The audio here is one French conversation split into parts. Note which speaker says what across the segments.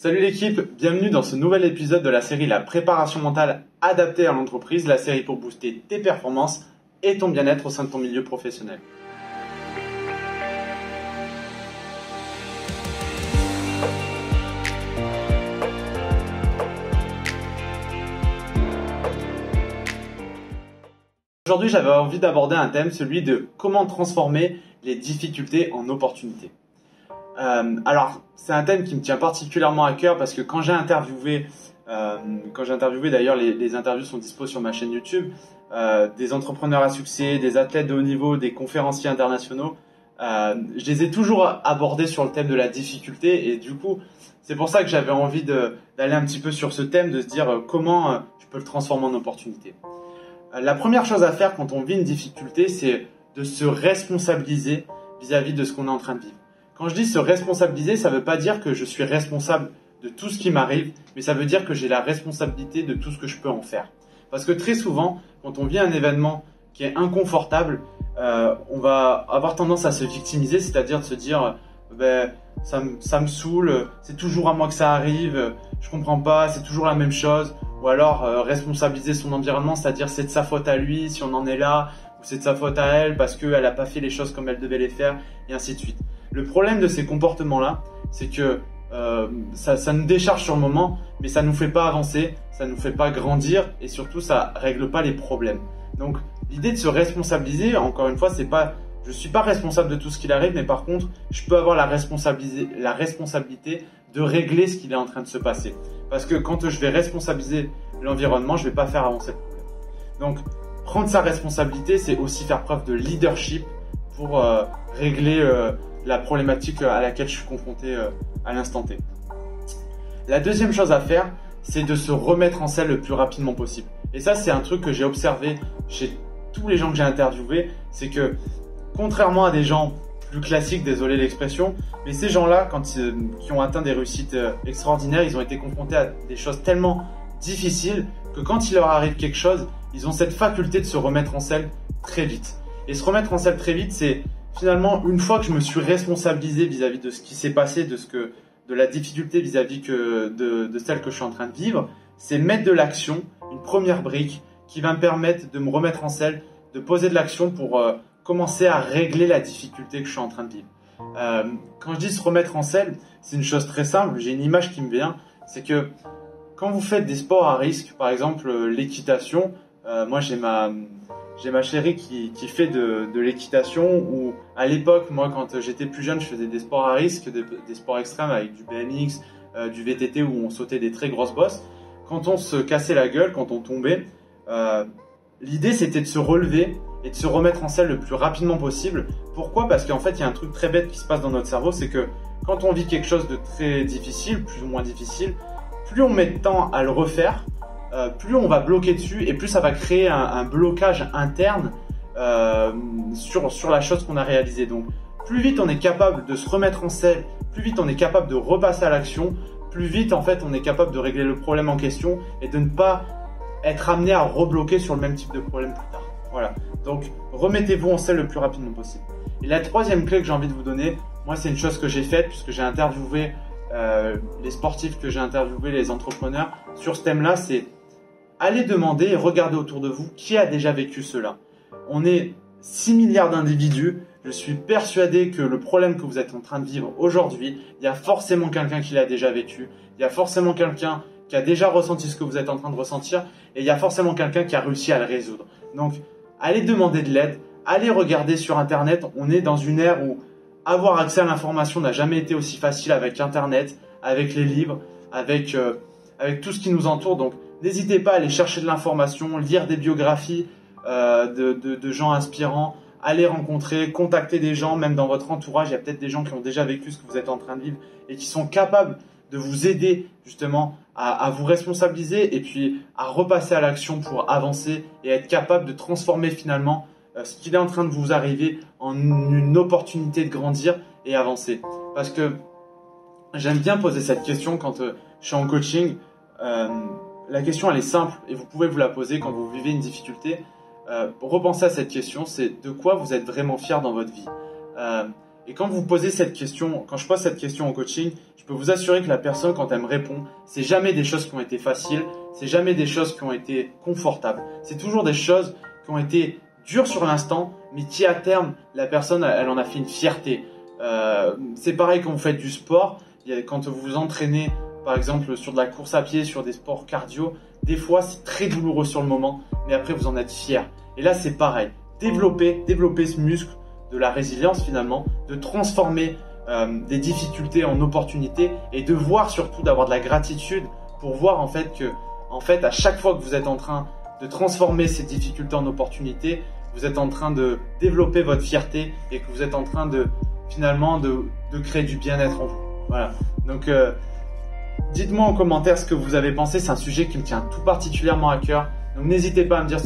Speaker 1: Salut l'équipe, bienvenue dans ce nouvel épisode de la série La préparation mentale adaptée à l'entreprise, la série pour booster tes performances et ton bien-être au sein de ton milieu professionnel. Aujourd'hui, j'avais envie d'aborder un thème, celui de comment transformer les difficultés en opportunités. Alors, c'est un thème qui me tient particulièrement à cœur parce que quand j'ai interviewé d'ailleurs, les interviews sont dispo sur ma chaîne YouTube, des entrepreneurs à succès, des athlètes de haut niveau, des conférenciers internationaux, je les ai toujours abordés sur le thème de la difficulté et du coup, c'est pour ça que j'avais envie d'aller un petit peu sur ce thème, de se dire comment je peux le transformer en opportunité. La première chose à faire quand on vit une difficulté, c'est de se responsabiliser vis-à-vis de ce qu'on est en train de vivre. Quand je dis se responsabiliser, ça ne veut pas dire que je suis responsable de tout ce qui m'arrive, mais ça veut dire que j'ai la responsabilité de tout ce que je peux en faire. Parce que très souvent, quand on vit un événement qui est inconfortable, on va avoir tendance à se victimiser, c'est-à-dire de se dire ça me saoule, c'est toujours à moi que ça arrive, je comprends pas, c'est toujours la même chose. Ou alors responsabiliser son environnement, c'est-à-dire c'est de sa faute à lui si on en est là, ou c'est de sa faute à elle parce qu'elle n'a pas fait les choses comme elle devait les faire, et ainsi de suite. Le problème de ces comportements-là, c'est que ça nous décharge sur le moment, mais ça ne nous fait pas avancer, ça ne nous fait pas grandir et surtout ça ne règle pas les problèmes. Donc l'idée de se responsabiliser, encore une fois, c'est pas, je ne suis pas responsable de tout ce qui arrive, mais par contre, je peux avoir la responsabilité de régler ce qui est en train de se passer. Parce que quand je vais responsabiliser l'environnement, je ne vais pas faire avancer le problème. Donc prendre sa responsabilité, c'est aussi faire preuve de leadership pour régler la problématique à laquelle je suis confronté à l'instant T. La deuxième chose à faire, c'est de se remettre en selle le plus rapidement possible. Et ça, c'est un truc que j'ai observé chez tous les gens que j'ai interviewés, c'est que contrairement à des gens plus classiques, désolé l'expression, mais ces gens-là, qui ont atteint des réussites extraordinaires, ils ont été confrontés à des choses tellement difficiles que quand il leur arrive quelque chose, ils ont cette faculté de se remettre en selle très vite. Et se remettre en selle très vite, c'est finalement, une fois que je me suis responsabilisé vis-à-vis de ce qui s'est passé, de la difficulté vis-à-vis de celle que je suis en train de vivre, c'est mettre de l'action, une première brique qui va me permettre de me remettre en selle, de poser de l'action pour commencer à régler la difficulté que je suis en train de vivre. Quand je dis se remettre en selle, c'est une chose très simple, j'ai une image qui me vient, c'est que quand vous faites des sports à risque, par exemple l'équitation, moi j'ai ma chérie qui fait de l'équitation où à l'époque, moi quand j'étais plus jeune, je faisais des sports à risque, des sports extrêmes avec du BMX, du VTT où on sautait des très grosses bosses. Quand on se cassait la gueule, quand on tombait, l'idée c'était de se relever et de se remettre en selle le plus rapidement possible. Pourquoi? Parce qu'en fait, il y a un truc très bête qui se passe dans notre cerveau, c'est que quand on vit quelque chose de très difficile, plus ou moins difficile, plus on met de temps à le refaire, plus on va bloquer dessus et plus ça va créer un blocage interne sur la chose qu'on a réalisée. Donc, plus vite on est capable de se remettre en selle, plus vite on est capable de repasser à l'action, plus vite en fait on est capable de régler le problème en question et de ne pas être amené à rebloquer sur le même type de problème plus tard. Voilà. Donc, remettez-vous en selle le plus rapidement possible. Et la troisième clé que j'ai envie de vous donner, moi c'est une chose que j'ai faite puisque j'ai interviewé les sportifs que j'ai interviewés, les entrepreneurs sur ce thème-là, c'est allez demander et regardez autour de vous qui a déjà vécu cela. On est 6 milliards d'individus. Je suis persuadé que le problème que vous êtes en train de vivre aujourd'hui, il y a forcément quelqu'un qui l'a déjà vécu. Il y a forcément quelqu'un qui a déjà ressenti ce que vous êtes en train de ressentir et il y a forcément quelqu'un qui a réussi à le résoudre. Donc, allez demander de l'aide, allez regarder sur Internet. On est dans une ère où avoir accès à l'information n'a jamais été aussi facile avec Internet, avec les livres, avec tout ce qui nous entoure. Donc, n'hésitez pas à aller chercher de l'information, lire des biographies de gens inspirants, aller rencontrer, contacter des gens, même dans votre entourage. Il y a peut-être des gens qui ont déjà vécu ce que vous êtes en train de vivre et qui sont capables de vous aider justement à vous responsabiliser et puis à repasser à l'action pour avancer et être capable de transformer finalement ce qui est en train de vous arriver en une opportunité de grandir et avancer. Parce que j'aime bien poser cette question quand je suis en coaching. La question elle est simple et vous pouvez vous la poser quand vous vivez une difficulté. Repensez à cette question, c'est de quoi vous êtes vraiment fier dans votre vie. Et quand vous posez cette question, quand je pose cette question en coaching, je peux vous assurer que la personne, quand elle me répond, c'est jamais des choses qui ont été faciles, c'est jamais des choses qui ont été confortables. C'est toujours des choses qui ont été dures sur l'instant, mais qui à terme, la personne, elle en a fait une fierté. C'est pareil quand vous faites du sport, quand vous vous entraînez, par exemple sur de la course à pied, sur des sports cardio, des fois c'est très douloureux sur le moment, mais après vous en êtes fier. Et là c'est pareil, développer ce muscle de la résilience finalement, de transformer des difficultés en opportunités et de voir surtout, d'avoir de la gratitude pour voir en fait que à chaque fois que vous êtes en train de transformer ces difficultés en opportunités, vous êtes en train de développer votre fierté et que vous êtes en train de finalement de créer du bien-être en vous. Voilà. Donc dites-moi en commentaire ce que vous avez pensé, c'est un sujet qui me tient tout particulièrement à cœur. Donc n'hésitez pas à me dire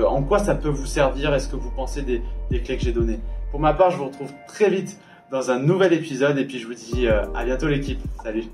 Speaker 1: en quoi ça peut vous servir et ce que vous pensez des clés que j'ai données. Pour ma part, je vous retrouve très vite dans un nouvel épisode et puis je vous dis à bientôt l'équipe. Salut!